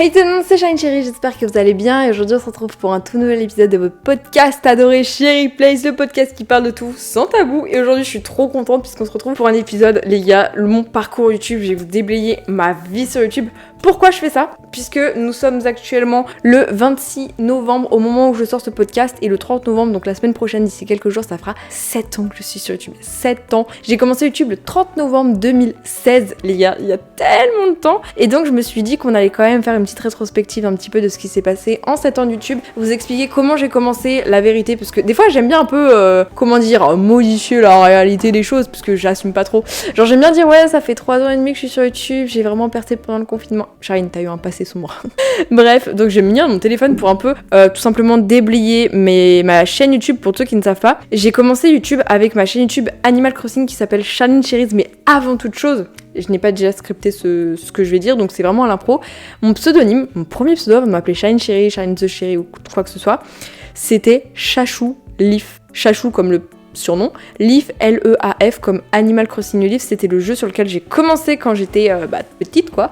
Hey tout le monde, c'est Shine Chérie, j'espère que vous allez bien et aujourd'hui on se retrouve pour un tout nouvel épisode de votre podcast adoré Chérie Place, le podcast qui parle de tout sans tabou. Et aujourd'hui je suis trop contente puisqu'on se retrouve pour un épisode, les gars, mon parcours YouTube, je vais vous déblayer ma vie sur YouTube. Pourquoi je fais ça? Puisque nous sommes actuellement le 26 novembre au moment où je sors ce podcast et le 30 novembre, donc la semaine prochaine, d'ici quelques jours, ça fera 7 ans que je suis sur YouTube. 7 ans. J'ai commencé YouTube le 30 novembre 2016, les gars, il y a tellement de temps. Et donc je me suis dit qu'on allait quand même faire une petite rétrospective un petit peu de ce qui s'est passé en 7 ans de YouTube. Vous expliquer comment j'ai commencé, la vérité, parce que des fois j'aime bien un peu, modifier la réalité des choses, parce que j'assume pas trop. Genre j'aime bien dire ouais, ça fait 3 ans et demi que je suis sur YouTube, j'ai vraiment percé pendant le confinement. Charine, t'as eu un passé sombre. Bref, donc j'ai mis mon téléphone pour un peu tout simplement déblayer ma chaîne YouTube pour ceux qui ne savent pas. J'ai commencé YouTube avec ma chaîne YouTube Animal Crossing qui s'appelle Shine Chérie, mais avant toute chose, je n'ai pas déjà scripté ce que je vais dire, donc c'est vraiment à l'impro. Mon pseudonyme, mon premier pseudo, on m'appelait Shine Chérie, Shine the Chérie ou quoi que ce soit, c'était Chachou Leaf. Chachou comme le surnom, Leaf, L-E-A-F, comme Animal Crossing New Leaf, c'était le jeu sur lequel j'ai commencé quand j'étais petite, quoi.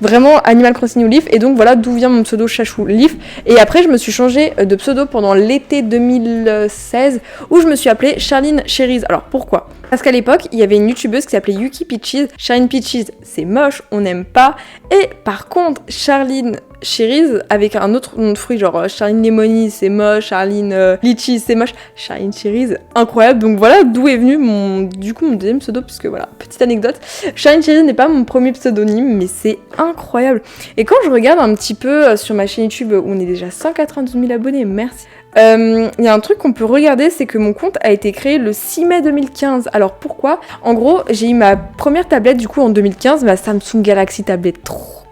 Vraiment Animal Crossing New Leaf, et donc voilà d'où vient mon pseudo Chachou Leaf. Et après, je me suis changé de pseudo pendant l'été 2016, où je me suis appelée Charline Chérise. Alors pourquoi ? Parce qu'à l'époque, il y avait une youtubeuse qui s'appelait Yuki Peaches. Charline Peaches, c'est moche, on n'aime pas. Et par contre, Charline Chérise, avec un autre nom de fruit, genre Charline Lemony, c'est moche, Charline Litchi, c'est moche, Charline Chérise, incroyable. Donc voilà d'où est venu mon deuxième pseudo, puisque voilà, petite anecdote. Charline Chérise n'est pas mon premier pseudonyme, mais c'est incroyable. Et quand je regarde un petit peu sur ma chaîne YouTube, où on est déjà 192 000 abonnés, merci. Il y a un truc qu'on peut regarder, c'est que mon compte a été créé le 6 mai 2015. Alors pourquoi ? En gros, j'ai eu ma première tablette du coup en 2015, ma Samsung Galaxy Tablet 3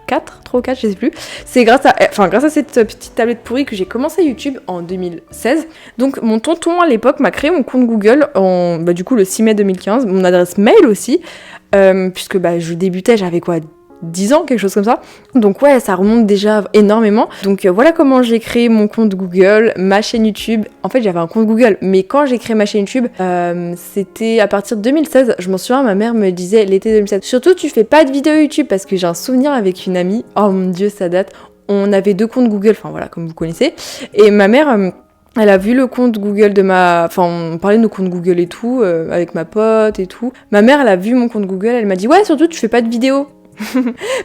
ou 4, je sais plus. C'est grâce à cette petite tablette pourrie que j'ai commencé YouTube en 2016. Donc mon tonton à l'époque m'a créé mon compte Google du coup le 6 mai 2015, mon adresse mail aussi, puisque je débutais, j'avais 10 ans, quelque chose comme ça. Donc ouais, ça remonte déjà énormément. Donc voilà comment j'ai créé mon compte Google, ma chaîne YouTube. En fait, j'avais un compte Google, mais quand j'ai créé ma chaîne YouTube, c'était à partir de 2016. Je m'en souviens, ma mère me disait l'été 2016. Surtout, tu fais pas de vidéo YouTube, parce que j'ai un souvenir avec une amie. Oh mon dieu, ça date. On avait 2 comptes Google, enfin voilà, comme vous connaissez. Et ma mère... elle a vu le compte Google on parlait de nos comptes Google et tout, avec ma pote et tout. Ma mère, elle a vu mon compte Google, elle m'a dit « Ouais, surtout, tu fais pas de vidéos ».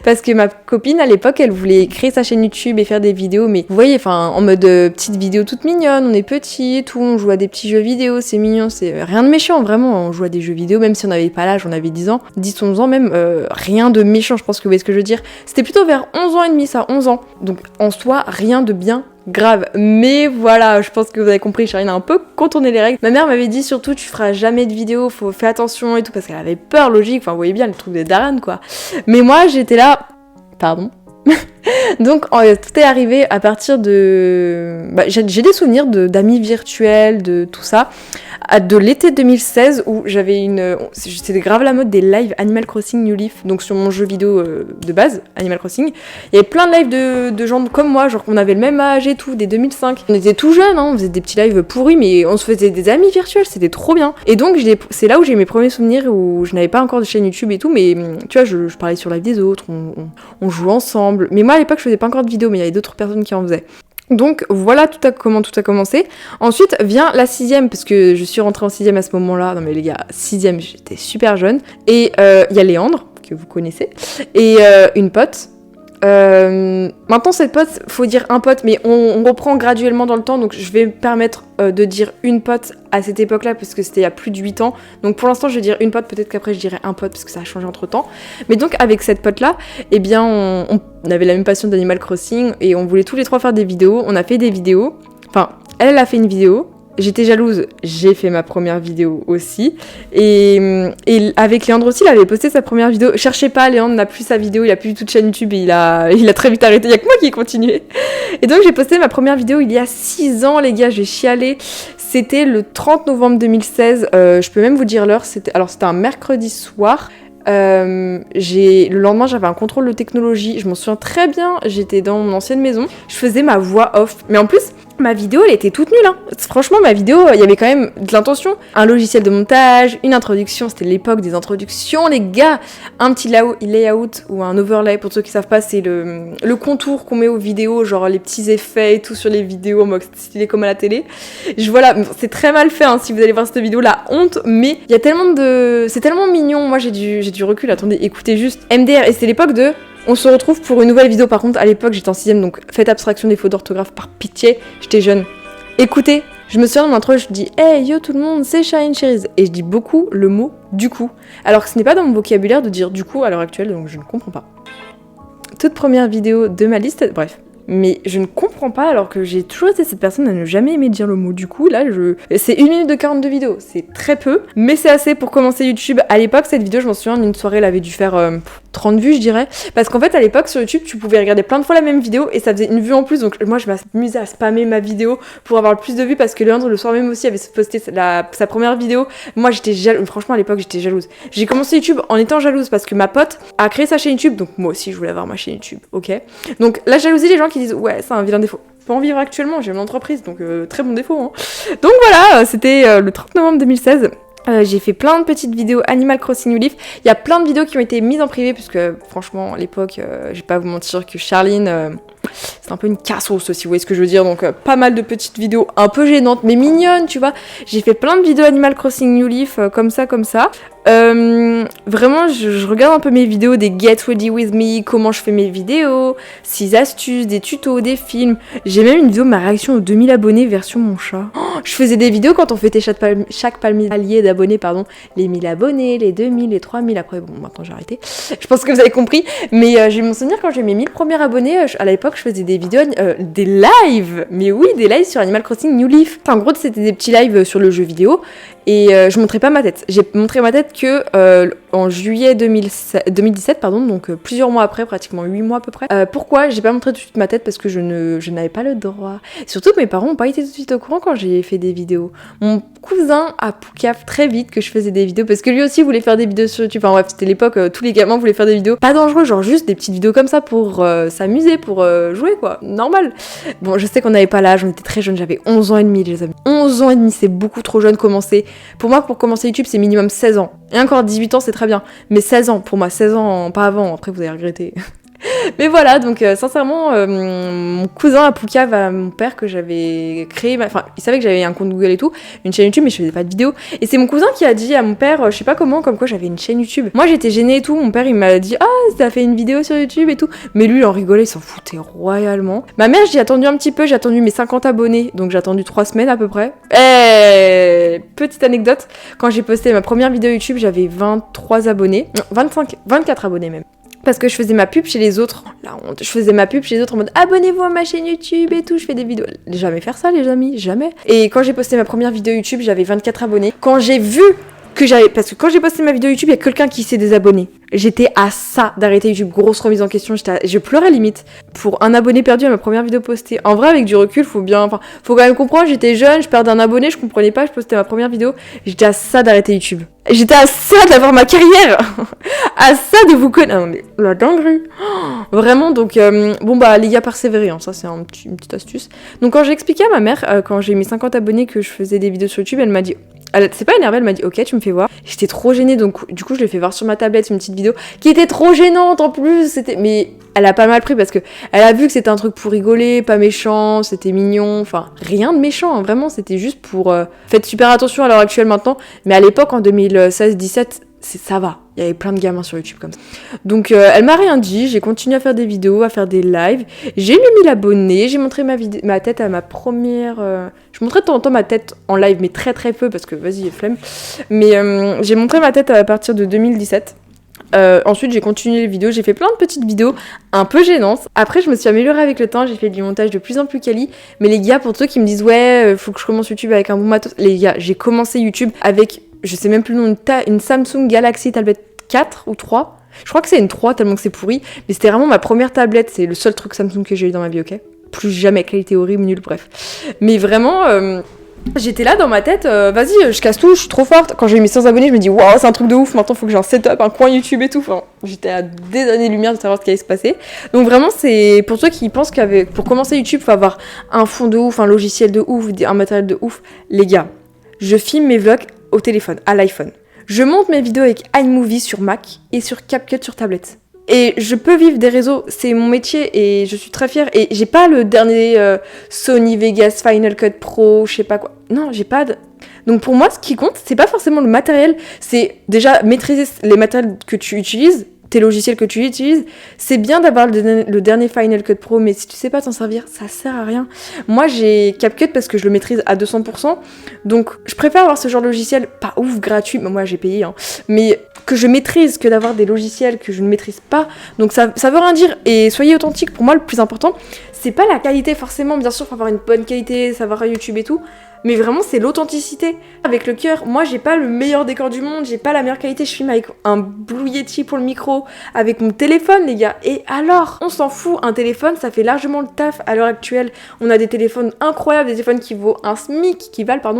Parce que ma copine à l'époque elle voulait créer sa chaîne YouTube et faire des vidéos, mais vous voyez, en mode petite vidéo toute mignonne, on est petits et tout, on joue à des petits jeux vidéo, c'est mignon, c'est rien de méchant, vraiment, on joue à des jeux vidéo, même si on n'avait pas l'âge, on avait 10 ans, 10-11 ans même, rien de méchant, je pense que vous voyez ce que je veux dire. C'était plutôt vers 11 ans et demi ça, 11 ans, donc en soi rien de bien grave, mais voilà, je pense que vous avez compris, Charline a un peu contourné les règles. Ma mère m'avait dit surtout tu feras jamais de vidéo, faire attention et tout, parce qu'elle avait peur, logique, vous voyez bien le truc des darans quoi. Mais moi j'étais là, pardon. Donc tout est arrivé à partir de... j'ai des souvenirs d'amis virtuels, de tout ça, de l'été 2016 où j'avais c'était grave la mode des lives Animal Crossing New Leaf, donc sur mon jeu vidéo de base, Animal Crossing. Il y avait plein de lives de gens comme moi, genre qu'on avait le même âge et tout, dès 2005. On était tout jeunes, on faisait des petits lives pourris, mais on se faisait des amis virtuels, c'était trop bien. Et donc c'est là où j'ai mes premiers souvenirs, où je n'avais pas encore de chaîne YouTube et tout, mais tu vois, je parlais sur live des autres, on jouait ensemble. Mais moi à l'époque je faisais pas encore de vidéo, mais il y avait d'autres personnes qui en faisaient. Donc voilà comment tout a commencé. Ensuite vient la 6ème, parce que je suis rentrée en 6ème à ce moment-là. Non mais les gars, 6ème, j'étais super jeune. Et il y a Léandre, que vous connaissez, et une pote. Maintenant cette pote, faut dire un pote, mais on reprend graduellement dans le temps, donc je vais me permettre de dire une pote à cette époque-là, parce que c'était il y a plus de 8 ans. Donc pour l'instant je vais dire une pote, peut-être qu'après je dirai un pote, parce que ça a changé entre temps. Mais donc avec cette pote-là, eh bien on avait la même passion d'Animal Crossing, et on voulait tous les trois faire des vidéos. On a fait des vidéos, elle a fait une vidéo. J'étais jalouse, j'ai fait ma première vidéo aussi. Et avec Léandre aussi, il avait posté sa première vidéo. Cherchez pas, Léandre n'a plus sa vidéo, il a plus du tout de chaîne YouTube, et il a très vite arrêté. Il y a que moi qui ai continué. Et donc j'ai posté ma première vidéo il y a 6 ans, les gars, j'ai chialé. C'était le 30 novembre 2016, je peux même vous dire l'heure, c'était un mercredi soir. Le lendemain j'avais un contrôle de technologie, je m'en souviens très bien, j'étais dans mon ancienne maison, je faisais ma voix off, mais en plus ma vidéo, elle était toute nulle, hein. Franchement, ma vidéo, il y avait quand même de l'intention. Un logiciel de montage, une introduction, c'était l'époque des introductions, les gars. Un petit layout ou un overlay, pour ceux qui savent pas, c'est le contour qu'on met aux vidéos, genre les petits effets et tout sur les vidéos, en mode stylé comme à la télé. Voilà, c'est très mal fait, hein, si vous allez voir cette vidéo, la honte, mais il y a tellement de... C'est tellement mignon, moi j'ai du recul, attendez, écoutez juste. MDR, et c'est l'époque de... On se retrouve pour une nouvelle vidéo. Par contre, à l'époque, j'étais en 6ème, donc faites abstraction des fautes d'orthographe par pitié. J'étais jeune. Écoutez, je me souviens de l'intro, je dis « Hey, yo tout le monde, c'est Shine Cherise ». Et je dis beaucoup le mot « du coup ». Alors que ce n'est pas dans mon vocabulaire de dire « du coup » à l'heure actuelle, donc je ne comprends pas. Toute première vidéo de ma liste, bref. Mais je ne comprends pas, alors que j'ai toujours été cette personne à ne jamais aimer dire le mot du coup. Là, c'est 1 minute de 42 vidéos, c'est très peu, mais c'est assez pour commencer YouTube. À l'époque, cette vidéo, je m'en souviens, d'une soirée, elle avait dû faire 30 vues, je dirais. Parce qu'en fait, à l'époque, sur YouTube, tu pouvais regarder plein de fois la même vidéo et ça faisait une vue en plus. Donc moi, je m'amusais à spammer ma vidéo pour avoir le plus de vues parce que Léandre, le soir même aussi, avait posté sa première vidéo. Moi, j'étais jalouse. Franchement, à l'époque, j'étais jalouse. J'ai commencé YouTube en étant jalouse parce que ma pote a créé sa chaîne YouTube. Donc moi aussi, je voulais avoir ma chaîne YouTube, ok. Donc la jalousie, les gens qui disent ouais, c'est un vilain défaut. Je peux en vivre actuellement, j'ai une entreprise, donc très bon défaut, hein. Donc voilà, c'était le 30 novembre 2016. J'ai fait plein de petites vidéos Animal Crossing New Leaf. Il y a plein de vidéos qui ont été mises en privé, puisque franchement, à l'époque, je vais pas vous mentir que Charline, c'est un peu une cassos, si vous voyez ce que je veux dire. Donc pas mal de petites vidéos un peu gênantes, mais mignonnes, tu vois. J'ai fait plein de vidéos Animal Crossing New Leaf, comme ça. Vraiment, je regarde un peu mes vidéos des Get Ready With Me, comment je fais mes vidéos, 6 astuces, des tutos, des films. J'ai même une vidéo de ma réaction aux 2000 abonnés version mon chat. Je faisais des vidéos quand on fêtait chaque palier d'abonnés, pardon. Les 1000 abonnés, les 2000, les 3000, après bon, maintenant j'ai arrêté. Je pense que vous avez compris. Mais j'ai mon souvenir quand j'ai mes 1000 premiers abonnés, à l'époque je faisais des vidéos, des lives. Mais oui, des lives sur Animal Crossing New Leaf. En gros, c'était des petits lives sur le jeu vidéo. Et je montrais pas ma tête. J'ai montré ma tête que en juillet 2017, donc plusieurs mois après, pratiquement 8 mois à peu près. Pourquoi j'ai pas montré tout de suite ma tête? Parce que je n'avais pas le droit. Surtout que mes parents n'ont pas été tout de suite au courant quand j'ai fait des vidéos. Mon cousin a poucave très vite que je faisais des vidéos parce que lui aussi voulait faire des vidéos sur YouTube. Enfin bref, c'était l'époque, tous les gamins voulaient faire des vidéos pas dangereux, genre juste des petites vidéos comme ça pour s'amuser, pour jouer quoi, normal. Bon, je sais qu'on n'avait pas l'âge, on était très jeunes, j'avais 11 ans et demi les amis. 11 ans et demi, c'est beaucoup trop jeune commencer. Pour moi, pour commencer YouTube, c'est minimum 16 ans. Et encore 18 ans, c'est très bien. Mais 16 ans, pour moi, 16 ans, pas avant, après vous allez regretter. Mais donc sincèrement, mon cousin a poucave à mon père que j'avais créé, enfin il savait que j'avais un compte Google et tout, une chaîne YouTube, mais je faisais pas de vidéos. Et c'est mon cousin qui a dit à mon père, je sais pas comment, comme quoi j'avais une chaîne YouTube. Moi j'étais gênée et tout, mon père il m'a dit t'as fait une vidéo sur YouTube et tout, mais lui il en rigolait, il s'en foutait royalement. Ma mère, j'ai attendu un petit peu, j'ai attendu mes 50 abonnés, donc j'ai attendu 3 semaines à peu près. Petite anecdote, quand j'ai posté ma première vidéo YouTube, j'avais 23 abonnés, non 24 abonnés même. Parce que je faisais ma pub chez les autres. La honte. Je faisais ma pub chez les autres en mode abonnez-vous à ma chaîne YouTube et tout, je fais des vidéos. Jamais faire ça les amis, jamais. Et quand j'ai posté ma première vidéo YouTube, j'avais 24 abonnés. Quand j'ai vu que parce que quand j'ai posté ma vidéo YouTube, il y a quelqu'un qui s'est désabonné. J'étais à ça d'arrêter YouTube, grosse remise en question, je pleurais limite pour un abonné perdu à ma première vidéo postée. En vrai, avec du recul, faut quand même comprendre, j'étais jeune, je perdais un abonné, je comprenais pas, je postais ma première vidéo, j'étais à ça d'arrêter YouTube. J'étais à ça d'avoir ma carrière, à ça de vous connaître. Non mais la dinguerie. Vraiment, donc les gars, persévérer, hein, ça c'est une petite astuce. Donc quand j'ai expliqué à ma mère, quand j'ai mis 50 abonnés que je faisais des vidéos sur YouTube, elle m'a dit, c'est pas énervé, elle m'a dit ok, tu me fais voir. J'étais trop gênée, donc du coup je l'ai fait voir sur ma tablette une petite vidéo qui était trop gênante en plus, mais elle a pas mal pris parce que elle a vu que c'était un truc pour rigoler, pas méchant, c'était mignon, enfin rien de méchant, hein, vraiment c'était juste pour faites super attention à l'heure actuelle maintenant, mais à l'époque en 2016-17 ça va, il y avait plein de gamins sur YouTube comme ça. Donc elle m'a rien dit, j'ai continué à faire des vidéos, à faire des lives, j'ai eu 1000 abonnés, j'ai montré ma tête à ma première... Je montrais de temps en temps ma tête en live, mais très très peu, parce que vas-y, flemme. Mais j'ai montré ma tête à partir de 2017. Ensuite j'ai continué les vidéos, j'ai fait plein de petites vidéos un peu gênantes. Après je me suis améliorée avec le temps, j'ai fait du montage de plus en plus quali. Mais les gars, pour ceux qui me disent ouais faut que je commence YouTube avec un bon matos, les gars, j'ai commencé YouTube avec, je sais même plus le nom, une Samsung Galaxy Tablet 4 ou 3. Je crois que c'est une 3 tellement que c'est pourri, mais c'était vraiment ma première tablette, c'est le seul truc Samsung que j'ai eu dans ma vie, ok. Plus jamais, qualité horrible, nulle, bref. Mais vraiment... J'étais là dans ma tête, vas-y, je casse tout, je suis trop forte. Quand j'ai eu mes 100 abonnés, je me dis, waouh, c'est un truc de ouf, maintenant faut que j'ai un setup, un coin YouTube et tout. Enfin, j'étais à des années-lumière de savoir ce qui allait se passer. Donc vraiment, c'est pour ceux qui pensent pour commencer YouTube, faut avoir un fond de ouf, un logiciel de ouf, un matériel de ouf. Les gars, je filme mes vlogs au téléphone, à l'iPhone. Je monte mes vidéos avec iMovie sur Mac et sur CapCut sur tablette. Et je peux vivre des réseaux, c'est mon métier et je suis très fière. Et j'ai pas le dernier Sony Vegas Final Cut Pro, je sais pas quoi. Non, j'ai pas de... Donc pour moi, ce qui compte, c'est pas forcément le matériel, c'est déjà maîtriser les matériels que tu utilises, tes logiciels que tu utilises. C'est bien d'avoir le dernier Final Cut Pro, mais si tu sais pas t'en servir, ça sert à rien. Moi, j'ai CapCut parce que je le maîtrise à 200%. Donc je préfère avoir ce genre de logiciel, pas ouf, gratuit, moi j'ai payé, hein, mais que je maîtrise que d'avoir des logiciels que je ne maîtrise pas. Donc ça veut rien dire. Et soyez authentique, pour moi le plus important, c'est pas la qualité forcément, bien sûr, faut avoir une bonne qualité, savoir YouTube et tout, mais vraiment c'est l'authenticité. Avec le cœur, moi j'ai pas le meilleur décor du monde, j'ai pas la meilleure qualité, je filme avec un Blue Yeti pour le micro, avec mon téléphone les gars, et alors, on s'en fout, un téléphone ça fait largement le taf à l'heure actuelle. On a des téléphones incroyables, des téléphones qui valent un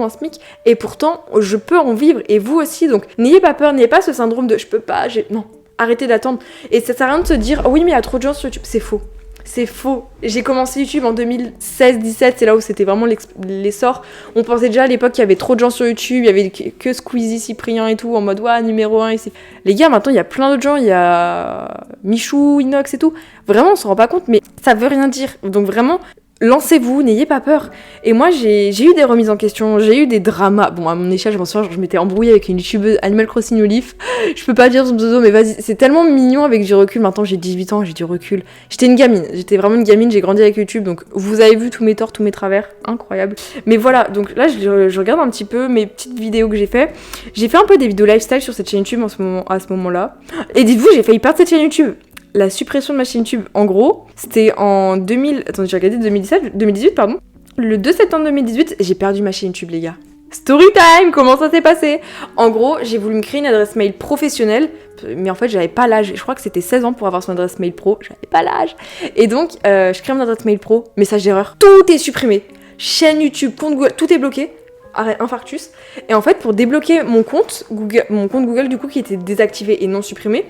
SMIC, et pourtant je peux en vivre, et vous aussi, donc n'ayez pas peur, n'ayez pas ce syndrome de je peux pas, non, arrêtez d'attendre. Et ça sert à rien de se dire, oh oui mais il y a trop de gens sur YouTube, c'est faux. C'est faux. J'ai commencé YouTube en 2016-17, c'est là où c'était vraiment l'essor. On pensait déjà à l'époque qu'il y avait trop de gens sur YouTube, il y avait que Squeezie, Cyprien et tout, en mode ouais, numéro 1 ici. Les gars, maintenant il y a plein d'autres gens, il y a Michou, Inox et tout. Vraiment, on s'en rend pas compte, mais ça veut rien dire. Donc vraiment, lancez-vous, n'ayez pas peur. Et moi, j'ai eu des remises en question, j'ai eu des dramas. Bon, à mon échelle, je m'en souviens, je m'étais embrouillée avec une youtubeuse Animal Crossing Olive. Je peux pas dire son pseudo, mais vas-y, c'est tellement mignon avec du recul. Maintenant, j'ai 18 ans, j'ai du recul. J'étais une gamine, j'étais vraiment une gamine, j'ai grandi avec YouTube, donc vous avez vu tous mes torts, tous mes travers, incroyable. Mais voilà, donc là, je regarde un petit peu mes petites vidéos que j'ai fait. J'ai fait un peu des vidéos lifestyle sur cette chaîne YouTube à ce moment-là. Et dites-vous, j'ai failli perdre cette chaîne YouTube. La suppression de ma chaîne YouTube, en gros, c'était en 2000... Attendez, j'ai regardé 2018, pardon. Le 2 septembre 2018, j'ai perdu ma chaîne YouTube, les gars. Story time, comment ça s'est passé? En gros, j'ai voulu me créer une adresse mail professionnelle, mais en fait, j'avais pas l'âge. Je crois que c'était 16 ans pour avoir son adresse mail pro. J'avais pas l'âge. Et donc, je crée mon adresse mail pro, message d'erreur. Tout est supprimé. Chaîne YouTube, compte Google, tout est bloqué. Arrêt, infarctus. Et en fait, pour débloquer mon compte Google du coup qui était désactivé et non supprimé,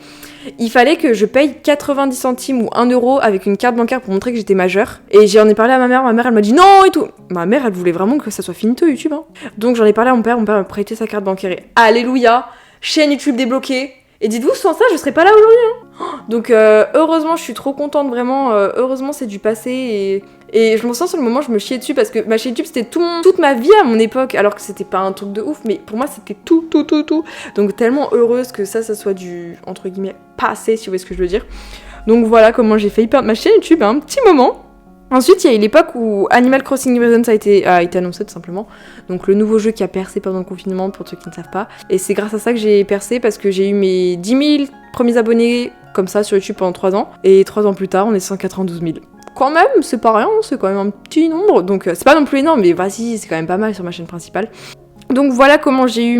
il fallait que je paye 90 centimes ou 1 euro avec une carte bancaire pour montrer que j'étais majeure. Et j'en ai parlé à ma mère elle m'a dit non et tout. Ma mère elle voulait vraiment que ça soit finito YouTube, hein. Donc j'en ai parlé à mon père m'a prêté sa carte bancaire et alléluia, chaîne YouTube débloquée. Et dites-vous, sans ça, je serais pas là aujourd'hui, hein. Donc heureusement, je suis trop contente, vraiment. Heureusement, c'est du passé et je me sens sur le moment, je me chiais dessus parce que ma chaîne YouTube, c'était toute ma vie à mon époque, alors que c'était pas un truc de ouf, mais pour moi, c'était tout. Donc tellement heureuse que ça soit du, entre guillemets, passé, si vous voyez ce que je veux dire. Donc voilà comment j'ai failli perdre ma chaîne YouTube à un petit moment. Ensuite, il y a eu l'époque où Animal Crossing New Horizons a été annoncé tout simplement. Donc le nouveau jeu qui a percé pendant le confinement, pour ceux qui ne savent pas. Et c'est grâce à ça que j'ai percé, parce que j'ai eu mes 10 000 premiers abonnés comme ça sur YouTube pendant 3 ans. Et 3 ans plus tard, on est 192 000. Quand même, c'est pas rien, c'est quand même un petit nombre. Donc c'est pas non plus énorme, mais vas-y, c'est quand même pas mal sur ma chaîne principale. Donc voilà comment j'ai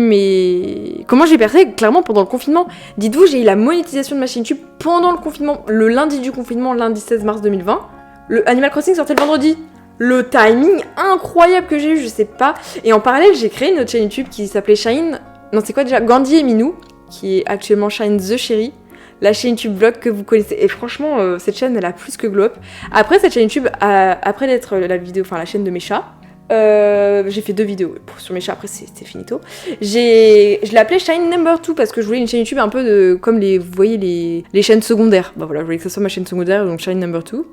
percé, clairement, pendant le confinement. Dites-vous, j'ai eu la monétisation de ma chaîne YouTube pendant le confinement, le lundi du confinement, lundi 16 mars 2020. Le Animal Crossing sortait le vendredi. Le timing incroyable que j'ai eu, je sais pas. Et en parallèle, j'ai créé une autre chaîne YouTube qui s'appelait Shine... Non, c'est quoi déjà? Gandhi et Minou, qui est actuellement Shine the Cherry. La chaîne YouTube vlog que vous connaissez. Et franchement, cette chaîne, elle a plus que glow up. Après cette chaîne YouTube, après d'être la chaîne de mes chats, j'ai fait 2 vidéos sur mes chats, après c'était finito. Je l'ai appelée Shine Number 2 parce que je voulais une chaîne YouTube un peu de comme vous voyez les chaînes secondaires. Bah voilà, je voulais que ça soit ma chaîne secondaire, donc Shine Number 2.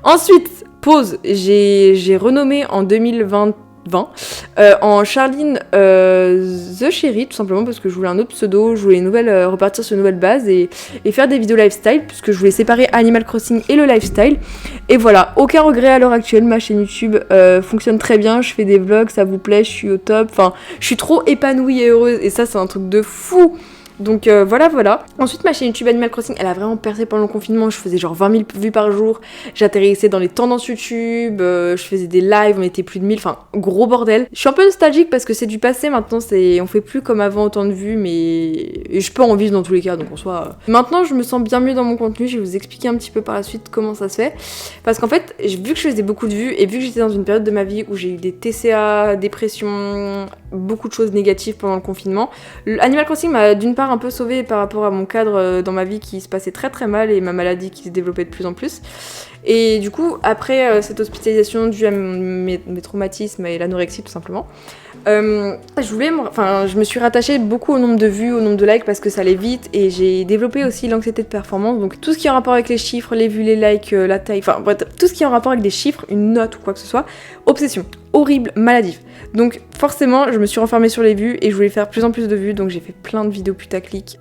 Ensuite, pause, j'ai renommé en 2020 en Charline The Cherry, tout simplement parce que je voulais un autre pseudo, je voulais repartir sur une nouvelle base et faire des vidéos lifestyle, puisque je voulais séparer Animal Crossing et le lifestyle. Et voilà, aucun regret à l'heure actuelle, ma chaîne YouTube fonctionne très bien, je fais des vlogs, ça vous plaît, je suis au top, enfin je suis trop épanouie et heureuse, et ça c'est un truc de fou. Donc voilà. Ensuite ma chaîne YouTube Animal Crossing, elle a vraiment percé pendant le confinement, je faisais genre 20 000 vues par jour, j'atterrissais dans les tendances YouTube, je faisais des lives, on était plus de 1000, enfin gros bordel. Je suis un peu nostalgique parce que c'est du passé maintenant, on fait plus comme avant autant de vues, mais je peux en vivre dans tous les cas, donc en soi... Maintenant je me sens bien mieux dans mon contenu, je vais vous expliquer un petit peu par la suite comment ça se fait. Parce qu'en fait, vu que je faisais beaucoup de vues et vu que j'étais dans une période de ma vie où j'ai eu des TCA, dépression, beaucoup de choses négatives pendant le confinement, Animal Crossing m'a d'une part un peu sauvée par rapport à mon cadre dans ma vie qui se passait très très mal et ma maladie qui se développait de plus en plus. Et du coup, après cette hospitalisation due à mes traumatismes et l'anorexie tout simplement, je me suis rattachée beaucoup au nombre de vues, au nombre de likes parce que ça allait vite et j'ai développé aussi l'anxiété de performance. Donc tout ce qui est en rapport avec les chiffres, les vues, les likes, la taille, enfin bref, tout ce qui est en rapport avec des chiffres, une note ou quoi que ce soit, obsession, horrible, maladif. Donc forcément, je me suis renfermée sur les vues et je voulais faire plus en plus de vues, donc j'ai fait plein de vidéos putaclic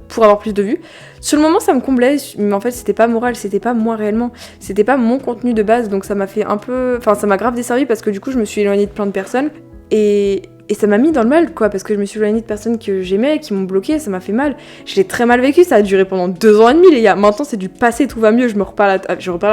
pour avoir plus de vues. Sur le moment, ça me comblait, mais en fait, c'était pas moral, c'était pas moi réellement, c'était pas mon contenu de base, donc ça m'a fait un peu... Enfin, ça m'a grave desservi parce que du coup, je me suis éloignée de plein de personnes. Et ça m'a mis dans le mal, quoi, parce que je me suis éloignée de personnes que j'aimais, qui m'ont bloqué, ça m'a fait mal. Je l'ai très mal vécu, ça a duré pendant 2 ans et demi, les gars. Maintenant, c'est du passé, tout va mieux, je reparle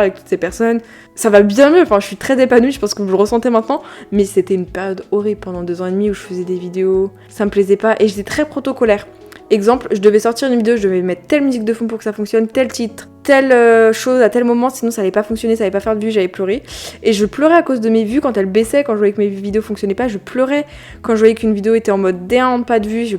avec toutes ces personnes. Ça va bien mieux, enfin, je suis très épanouie, je pense que vous le ressentez maintenant. Mais c'était une période horrible pendant 2 ans et demi où je faisais des vidéos, ça me plaisait pas, et j'étais très protocolaire. Exemple, je devais sortir une vidéo, je devais mettre telle musique de fond pour que ça fonctionne, tel titre, telle chose à tel moment, sinon ça allait pas fonctionner, ça allait pas faire de vues, j'allais pleurer. Et je pleurais à cause de mes vues quand elles baissaient, quand je voyais que mes vidéos fonctionnaient pas, je pleurais. Quand je voyais qu'une vidéo était en mode down, pas de vues, je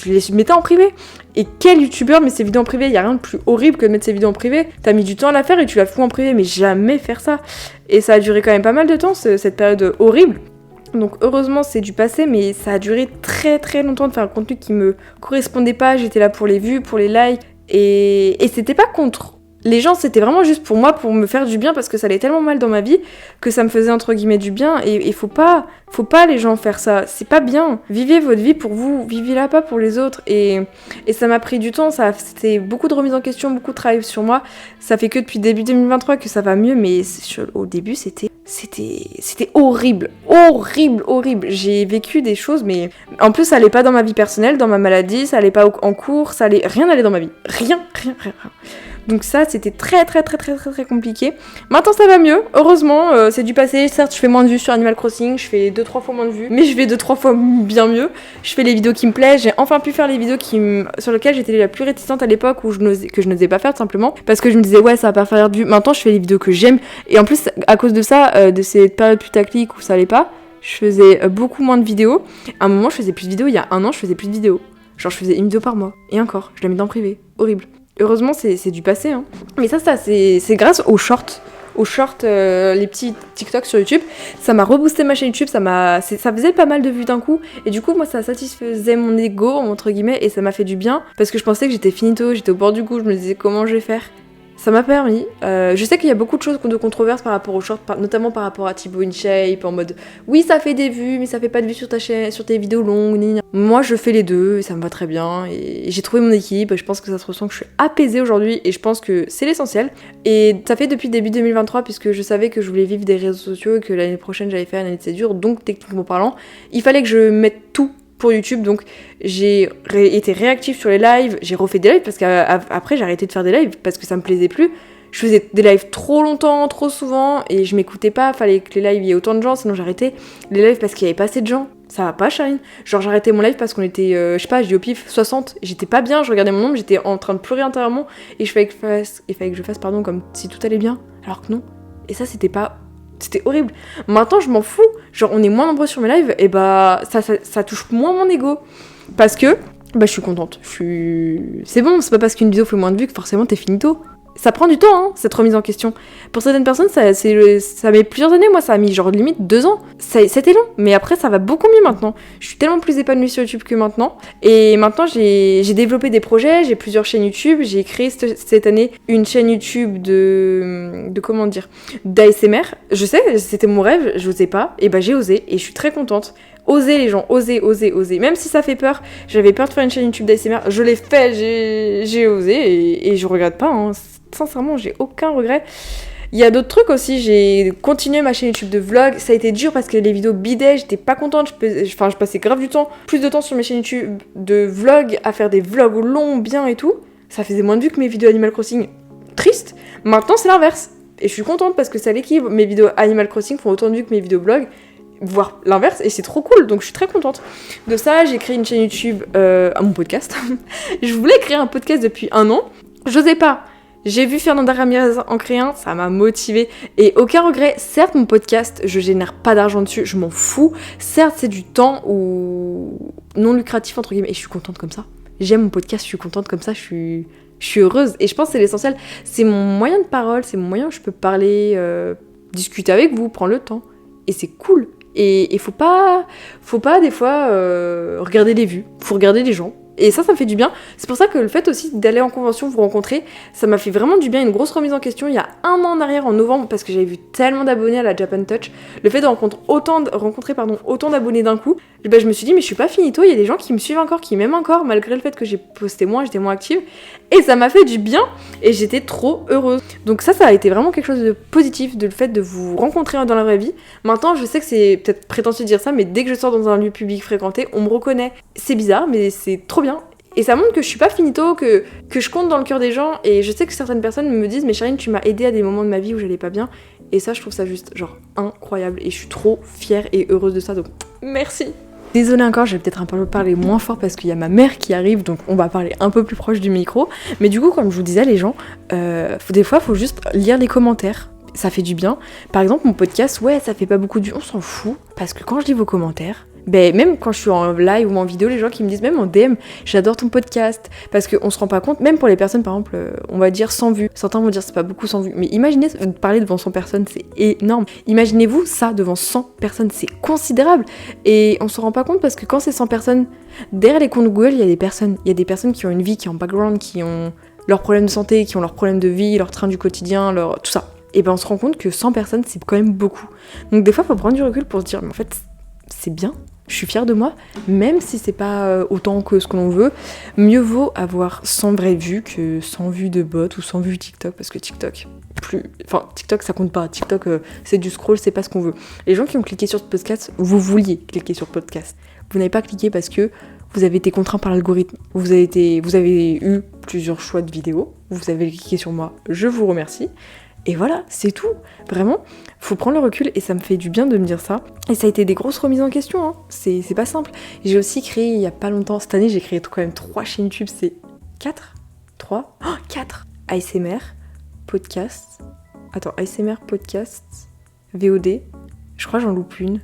les mettais en privé. Et quel youtubeur met ses vidéos en privé? Y a rien de plus horrible que de mettre ses vidéos en privé. T'as mis du temps à la faire et tu la fous en privé, mais jamais faire ça. Et ça a duré quand même pas mal de temps, cette période horrible. Donc heureusement c'est du passé, mais ça a duré très très longtemps de faire un contenu qui me correspondait pas. J'étais là pour les vues, pour les likes, et c'était pas contre les gens, c'était vraiment juste pour moi, pour me faire du bien, parce que ça allait tellement mal dans ma vie que ça me faisait entre guillemets du bien. Et faut pas les gens faire ça, c'est pas bien. Vivez votre vie pour vous, vivez-la pas pour les autres. Et ça m'a pris du temps, c'était beaucoup de remise en question, beaucoup de travail sur moi. Ça fait que depuis début 2023 que ça va mieux, mais au début c'était horrible. J'ai vécu des choses, mais en plus ça allait pas dans ma vie personnelle, dans ma maladie, ça allait pas en cours, rien allait dans ma vie. Rien. Donc ça, c'était très compliqué. Maintenant, ça va mieux, heureusement, c'est du passé. Certes, je fais moins de vues sur Animal Crossing, je fais 2-3 fois moins de vues, mais je vais 2-3 fois bien mieux. Je fais les vidéos qui me plaisent, j'ai enfin pu faire les vidéos sur lesquelles j'étais la plus réticente à l'époque, que je n'osais pas faire tout simplement, parce que je me disais, ouais, ça va pas faire de vues. Maintenant, je fais les vidéos que j'aime, et en plus, à cause de ça, de ces périodes putaclic où ça allait pas, je faisais beaucoup moins de vidéos. À un moment, je faisais plus de vidéos, il y a 1 an, je faisais plus de vidéos. Genre, je faisais une vidéo par mois, et encore, je la mets en privé, horrible. Heureusement, c'est du passé, hein. Mais ça, c'est grâce aux shorts, les petits TikTok sur YouTube. Ça m'a reboosté ma chaîne YouTube, ça faisait pas mal de vues d'un coup. Et du coup, moi, ça satisfaisait mon ego, entre guillemets, et ça m'a fait du bien. Parce que je pensais que j'étais finito, j'étais au bord du coup, je me disais comment je vais faire. Ça m'a permis. Je sais qu'il y a beaucoup de choses de controverses par rapport aux shorts, notamment par rapport à Thibaut InShape, en mode oui, ça fait des vues, mais ça fait pas de vues sur ta chaîne, sur tes vidéos longues. Moi, je fais les deux et ça me va très bien. Et j'ai trouvé mon équilibre. Je pense que ça se ressent que je suis apaisée aujourd'hui et je pense que c'est l'essentiel. Et ça fait depuis début 2023, puisque je savais que je voulais vivre des réseaux sociaux et que l'année prochaine j'allais faire une année de césure. Donc, techniquement parlant, il fallait que je mette tout pour YouTube, donc j'ai été réactive sur les lives, j'ai refait des lives parce qu'après j'ai arrêté de faire des lives parce que ça me plaisait plus. Je faisais des lives trop longtemps, trop souvent et je m'écoutais pas, fallait que les lives y ait autant de gens, sinon j'arrêtais les lives parce qu'il y avait pas assez de gens. Ça va pas, Charline? Genre j'arrêtais mon live parce qu'on était, je sais pas, j'ai au pif 60, j'étais pas bien, je regardais mon nombre, j'étais en train de pleurer intérieurement et il fallait que je fasse comme si tout allait bien, alors que non. Et ça c'était horrible. Maintenant, je m'en fous. Genre, on est moins nombreux sur mes lives, et ça touche moins mon ego. Parce que, je suis contente. C'est bon, c'est pas parce qu'une vidéo fait moins de vues que forcément t'es finito. Ça prend du temps, hein, cette remise en question. Pour certaines personnes, ça met plusieurs années. Moi, ça a mis genre limite 2 ans. C'était long, mais après, ça va beaucoup mieux maintenant. Je suis tellement plus épanouie sur YouTube que maintenant. Et maintenant, j'ai développé des projets, j'ai plusieurs chaînes YouTube. J'ai créé cette année une chaîne YouTube d'ASMR. Je sais, c'était mon rêve, j'osais pas. Et j'ai osé, et je suis très contente. Osez les gens, osez. Même si ça fait peur, j'avais peur de faire une chaîne YouTube d'ASMR, je l'ai fait, j'ai osé et je regrette pas, hein. Sincèrement, j'ai aucun regret. Il y a d'autres trucs aussi, j'ai continué ma chaîne YouTube de vlog, ça a été dur parce que les vidéos bidaient, j'étais pas contente, je passais grave plus de temps sur mes chaînes YouTube de vlog à faire des vlogs longs, bien et tout. Ça faisait moins de vues que mes vidéos Animal Crossing. Triste. Maintenant c'est l'inverse. Et je suis contente parce que c'est à l'équilibre. Mes vidéos Animal Crossing font autant de vues que mes vidéos vlog, voire l'inverse, et c'est trop cool, donc je suis très contente de ça. J'ai créé une chaîne YouTube à mon podcast. Je voulais créer un podcast depuis 1 an, j'osais pas. J'ai vu Fernanda Ramirez en créer un, ça m'a motivée, et aucun regret. Certes, mon podcast, je génère pas d'argent dessus, je m'en fous. Certes, c'est du temps ou non lucratif entre guillemets, et je suis contente comme ça. J'aime mon podcast, je suis contente comme ça, je suis heureuse, et je pense que c'est l'essentiel. C'est mon moyen de parole, c'est mon moyen où je peux parler, discuter avec vous, prendre le temps, et c'est cool. Et faut pas des fois regarder les vues, faut regarder les gens. Et ça me fait du bien. C'est pour ça que le fait aussi d'aller en convention, vous rencontrer, ça m'a fait vraiment du bien. Une grosse remise en question il y a 1 an en arrière, en novembre, parce que j'avais vu tellement d'abonnés à la Japan Touch. Le fait de rencontrer autant d'abonnés d'un coup, je me suis dit mais je suis pas finito, il y a des gens qui me suivent encore, qui m'aiment encore, malgré le fait que j'ai posté moins, j'étais moins active. Et ça m'a fait du bien et j'étais trop heureuse. Donc ça a été vraiment quelque chose de positif, de le fait de vous rencontrer dans la vraie vie. Maintenant je sais que c'est peut-être prétentieux de dire ça, mais dès que je sors dans un lieu public fréquenté, on me reconnaît. C'est bizarre mais c'est trop bien. Et ça montre que je suis pas finito, que je compte dans le cœur des gens. Et je sais que certaines personnes me disent mais Charline, tu m'as aidée à des moments de ma vie où j'allais pas bien. Et ça je trouve ça juste genre incroyable. Et je suis trop fière et heureuse de ça, donc merci. Désolée encore, je vais peut-être un peu parler moins fort parce qu'il y a ma mère qui arrive, donc on va parler un peu plus proche du micro. Mais du coup, comme je vous disais, les gens, des fois, faut juste lire les commentaires. Ça fait du bien. Par exemple, mon podcast, ouais, ça fait pas beaucoup de vues, on s'en fout. Parce que quand je lis vos commentaires, même quand je suis en live ou en vidéo, les gens qui me disent, même en DM, j'adore ton podcast. Parce qu'on se rend pas compte, même pour les personnes, par exemple, on va dire 100 vues. Certains vont dire c'est pas beaucoup 100 vues. Mais imaginez parler devant 100 personnes, c'est énorme. Imaginez-vous ça devant 100 personnes, c'est considérable. Et on se rend pas compte parce que quand c'est 100 personnes, derrière les comptes Google, il y a des personnes. Il y a des personnes qui ont une vie, qui ont un background, qui ont leurs problèmes de santé, qui ont leurs problèmes de vie, leur train du quotidien, tout ça. Et on se rend compte que 100 personnes, c'est quand même beaucoup. Donc des fois, il faut prendre du recul pour se dire, mais en fait, c'est bien. Je suis fière de moi, même si c'est pas autant que ce que l'on veut. Mieux vaut avoir 100 vraies vues que 100 vues de bot ou 100 vues TikTok, parce que TikTok, TikTok ça compte pas. TikTok, c'est du scroll, c'est pas ce qu'on veut. Les gens qui ont cliqué sur ce podcast, vous vouliez cliquer sur le podcast. Vous n'avez pas cliqué parce que vous avez été contraint par l'algorithme. Vous avez eu plusieurs choix de vidéos. Vous avez cliqué sur moi. Je vous remercie. Et voilà, c'est tout. Vraiment, faut prendre le recul et ça me fait du bien de me dire ça. Et ça a été des grosses remises en question, hein. C'est pas simple. J'ai aussi créé il y a pas longtemps, cette année, j'ai créé quand même 3 chaînes YouTube. C'est 4 ASMR, podcast. Attends, ASMR, podcast, VOD. Je crois que j'en loupe une.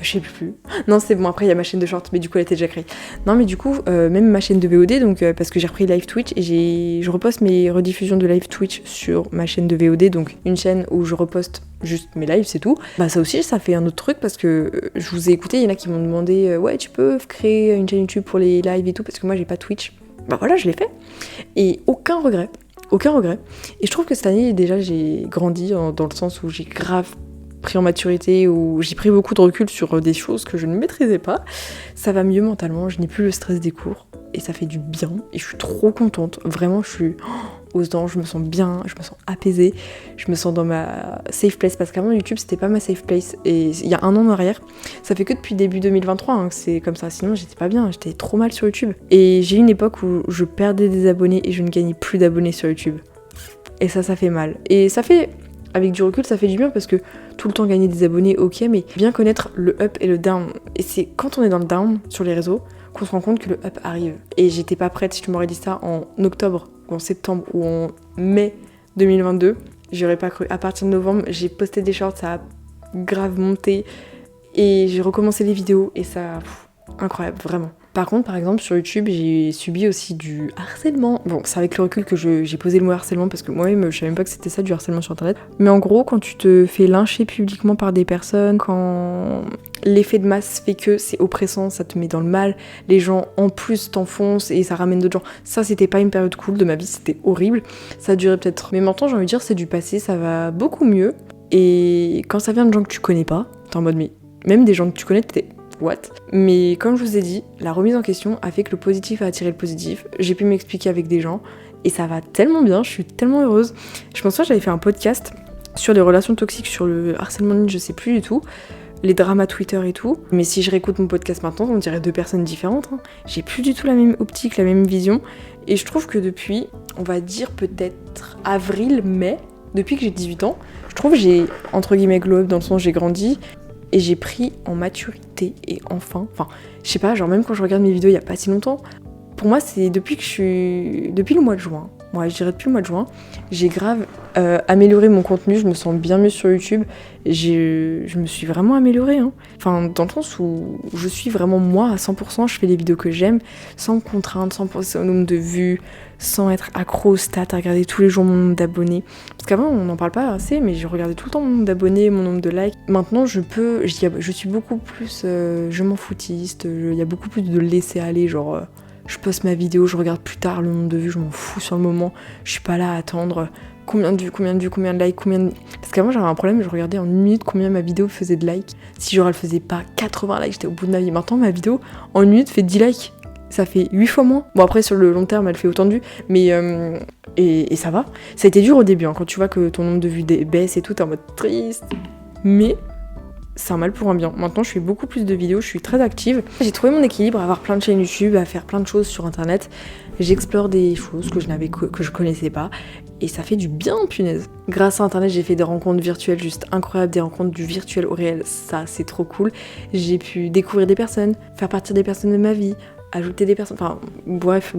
Je sais plus. Non, c'est bon, après il y a ma chaîne de short, mais du coup elle était déjà créée. Non, mais du coup, même ma chaîne de VOD, donc parce que j'ai repris live Twitch et je reposte mes rediffusions de live Twitch sur ma chaîne de VOD, donc une chaîne où je reposte juste mes lives, c'est tout. Ça aussi, ça fait un autre truc parce que je vous ai écouté, il y en a qui m'ont demandé ouais, tu peux créer une chaîne YouTube pour les lives et tout, parce que moi j'ai pas Twitch. Voilà, je l'ai fait. Et aucun regret. Et je trouve que cette année, déjà, j'ai grandi dans le sens où j'ai grave pris en maturité, où j'ai pris beaucoup de recul sur des choses que je ne maîtrisais pas. Ça va mieux mentalement, je n'ai plus le stress des cours et ça fait du bien et je suis trop contente. Vraiment, je suis aux anges, je me sens bien, je me sens apaisée, je me sens dans ma safe place parce qu'avant YouTube c'était pas ma safe place et il y a 1 an en arrière, ça fait que depuis début 2023 que c'est comme ça, sinon j'étais pas bien, j'étais trop mal sur YouTube et j'ai eu une époque où je perdais des abonnés et je ne gagnais plus d'abonnés sur YouTube et ça fait mal et ça fait... Avec du recul, ça fait du bien parce que tout le temps gagner des abonnés, ok, mais bien connaître le up et le down. Et c'est quand on est dans le down sur les réseaux qu'on se rend compte que le up arrive. Et j'étais pas prête, si tu m'aurais dit ça en octobre, ou en septembre, ou en mai 2022, j'aurais pas cru. À partir de novembre, j'ai posté des shorts, ça a grave monté. Et j'ai recommencé les vidéos et ça... incroyable, vraiment. Par contre, par exemple, sur YouTube, j'ai subi aussi du harcèlement. Bon, c'est avec le recul que j'ai posé le mot harcèlement parce que moi-même, je savais même pas que c'était ça, du harcèlement sur Internet. Mais en gros, quand tu te fais lyncher publiquement par des personnes, quand l'effet de masse fait que c'est oppressant, ça te met dans le mal, les gens en plus t'enfoncent et ça ramène d'autres gens. Ça, c'était pas une période cool de ma vie, c'était horrible. Ça a duré peut-être... Mais maintenant, j'ai envie de dire, c'est du passé, ça va beaucoup mieux. Et quand ça vient de gens que tu connais pas, t'es en mode, mais même des gens que tu connais, t'es... what? Mais comme je vous ai dit, la remise en question a fait que le positif a attiré le positif. J'ai pu m'expliquer avec des gens et ça va tellement bien, je suis tellement heureuse. Je pense pas que j'avais fait un podcast Sur les relations toxiques, sur le harcèlement de ligne, je sais plus du tout. Les dramas Twitter et tout. Mais si je réécoute mon podcast maintenant, on dirait 2 personnes différentes. J'ai plus du tout la même optique, la même vision. Et je trouve que depuis, on va dire peut-être avril, mai, depuis que j'ai 18 ans, je trouve que j'ai, entre guillemets, glow up dans le sens où j'ai grandi et j'ai pris en maturité et enfin, je sais pas, genre même quand je regarde mes vidéos il y a pas si longtemps, pour moi c'est depuis le mois de juin, je dirais depuis le mois de juin, j'ai grave amélioré mon contenu, je me sens bien mieux sur YouTube, je me suis vraiment améliorée, hein. Enfin, dans le sens où je suis vraiment moi à 100%, je fais les vidéos que j'aime, sans me contraindre, sans penser au nombre de vues, sans être accro aux stats, à regarder tous les jours mon nombre d'abonnés. Parce qu'avant, on n'en parle pas assez, mais je regardais tout le temps mon nombre d'abonnés, mon nombre de likes. Maintenant, je suis beaucoup plus, je m'en foutiste, il y a beaucoup plus de laisser aller, genre... je poste ma vidéo, je regarde plus tard le nombre de vues, je m'en fous sur le moment. Je suis pas là à attendre combien de vues, combien de likes, Parce qu'avant j'avais un problème, je regardais en 1 minute combien ma vidéo faisait de likes. Si genre elle faisait pas 80 likes, j'étais au bout de ma vie. Maintenant ma vidéo en 1 minute fait 10 likes. Ça fait 8 fois moins. Bon après sur le long terme elle fait autant de vues, mais et ça va. Ça a été dur au début, hein, quand tu vois que ton nombre de vues baisse et tout, t'es en mode triste. Mais... c'est un mal pour un bien. Maintenant, je fais beaucoup plus de vidéos, je suis très active. J'ai trouvé mon équilibre à avoir plein de chaînes YouTube, à faire plein de choses sur internet. J'explore des choses que je connaissais pas. Et ça fait du bien, punaise. Grâce à internet, j'ai fait des rencontres virtuelles juste incroyables, des rencontres du virtuel au réel. Ça, c'est trop cool. J'ai pu découvrir des personnes, faire partir des personnes de ma vie, ajouter des personnes, enfin bref,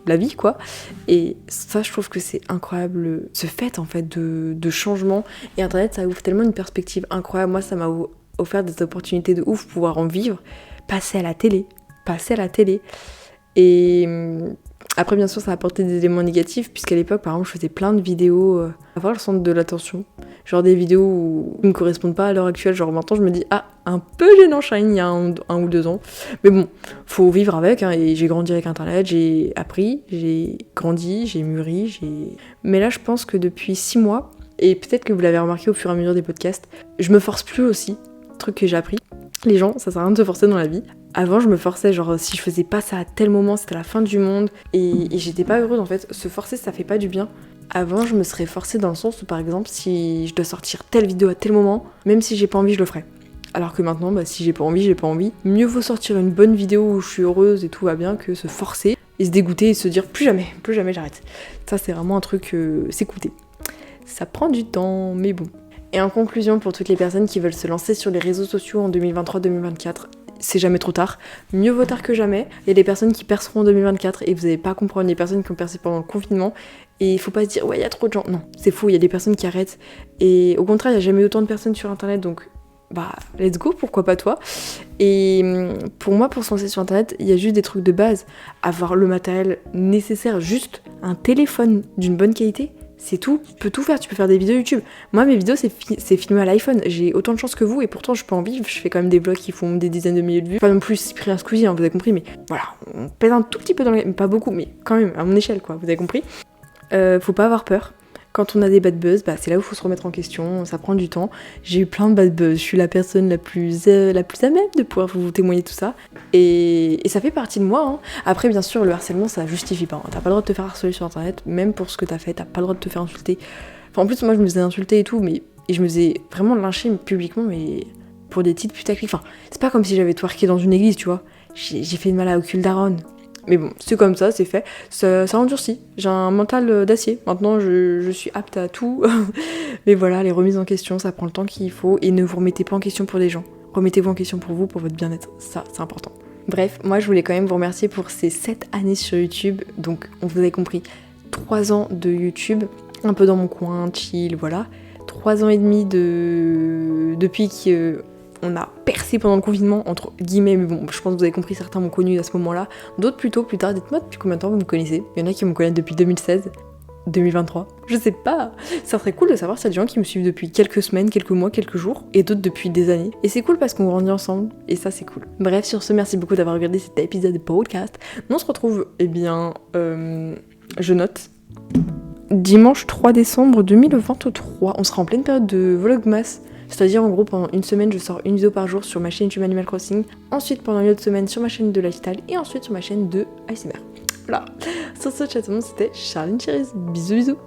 la vie quoi. Et ça, je trouve que c'est incroyable, ce fait en fait de changement. Et internet, ça ouvre tellement une perspective incroyable. Moi, ça m'a offert des opportunités de ouf, pouvoir en vivre, passer à la télé. Et après, bien sûr, ça a apporté des éléments négatifs, puisqu'à l'époque, par exemple, je faisais plein de vidéos avoir le centre de l'attention. Genre des vidéos qui ne me correspondent pas à l'heure actuelle. Genre maintenant, je me dis, un peu gênant Shine il y a un ou 2 ans. Mais bon, faut vivre avec, hein, et j'ai grandi avec Internet, j'ai appris, j'ai grandi, j'ai mûri, Mais là, je pense que depuis 6 mois, et peut-être que vous l'avez remarqué au fur et à mesure des podcasts, je me force plus aussi, truc que j'ai appris. Les gens, ça sert à rien de se forcer dans la vie. Avant, je me forçais, genre si je faisais pas ça à tel moment, c'était la fin du monde, et j'étais pas heureuse en fait. Se forcer, ça fait pas du bien. Avant, je me serais forcée dans le sens où, par exemple, si je dois sortir telle vidéo à tel moment, même si j'ai pas envie, je le ferais. Alors que maintenant, si j'ai pas envie, j'ai pas envie. Mieux vaut sortir une bonne vidéo où je suis heureuse et tout va bien que se forcer et se dégoûter et se dire plus jamais j'arrête. Ça, c'est vraiment un truc, s'écouter. Ça prend du temps, mais bon. Et en conclusion, pour toutes les personnes qui veulent se lancer sur les réseaux sociaux en 2023-2024, c'est jamais trop tard. Mieux vaut tard que jamais. Il y a des personnes qui perceront en 2024 et vous n'allez pas comprendre les personnes qui ont percé pendant le confinement. Et il faut pas se dire, ouais, il y a trop de gens. Non, c'est faux, il y a des personnes qui arrêtent. Et au contraire, il n'y a jamais eu autant de personnes sur Internet, donc let's go, pourquoi pas toi. Et pour moi, pour se lancer sur Internet, il y a juste des trucs de base. Avoir le matériel nécessaire, juste un téléphone d'une bonne qualité. C'est tout, tu peux tout faire, tu peux faire des vidéos YouTube. Moi, mes vidéos, c'est filmé à l'iPhone. J'ai autant de chance que vous et pourtant, je peux en vivre. Je fais quand même des vlogs qui font des dizaines de milliers de vues. Pas non plus Cyprien Squeezie, hein, vous avez compris, mais voilà, on pèse un tout petit peu dans le... pas beaucoup, mais quand même, à mon échelle, quoi, vous avez compris. Faut pas avoir peur. Quand on a des bad buzz, c'est là où il faut se remettre en question, ça prend du temps. J'ai eu plein de bad buzz, je suis la personne la plus à même de pouvoir vous témoigner tout ça. Et ça fait partie de moi, hein. Après, bien sûr, le harcèlement, ça justifie pas, hein. T'as pas le droit de te faire harceler sur Internet, même pour ce que t'as fait, t'as pas le droit de te faire insulter. Enfin, en plus, moi, je me faisais insulter et tout, et je me faisais vraiment lyncher publiquement, mais pour des titres putaclic. Enfin, c'est pas comme si j'avais twerké dans une église, tu vois. J'ai fait de mal à Ocul Daron. Mais bon, c'est comme ça, c'est fait. Ça endurcit. J'ai un mental d'acier. Maintenant, je suis apte à tout. Mais voilà, les remises en question, ça prend le temps qu'il faut. Et ne vous remettez pas en question pour les gens. Remettez-vous en question pour vous, pour votre bien-être. Ça, c'est important. Bref, moi, je voulais quand même vous remercier pour ces 7 années sur YouTube. Donc, on vous avait compris, 3 ans de YouTube. Un peu dans mon coin, chill, voilà. 3 ans et demi depuis que... on a percé pendant le confinement, entre guillemets, mais bon, je pense que vous avez compris, certains m'ont connu à ce moment-là, d'autres plutôt plus tard. Dites-moi depuis combien de temps vous me connaissez. Il y en a qui me connaissent depuis 2016, 2023, je sais pas. Ça serait cool de savoir s'il y a des gens qui me suivent depuis quelques semaines, quelques mois, quelques jours, et d'autres depuis des années. Et c'est cool parce qu'on grandit ensemble, et ça c'est cool. Bref, sur ce, merci beaucoup d'avoir regardé cet épisode de podcast. Nous on se retrouve, je note, dimanche 3 décembre 2023. On sera en pleine période de Vlogmas. C'est-à-dire en gros pendant une semaine je sors une vidéo par jour sur ma chaîne YouTube Animal Crossing, ensuite pendant une autre semaine sur ma chaîne de lifestyle et ensuite sur ma chaîne de ASMR. Voilà. Sur ce, chat, c'était Charline Cherise. Bisous bisous.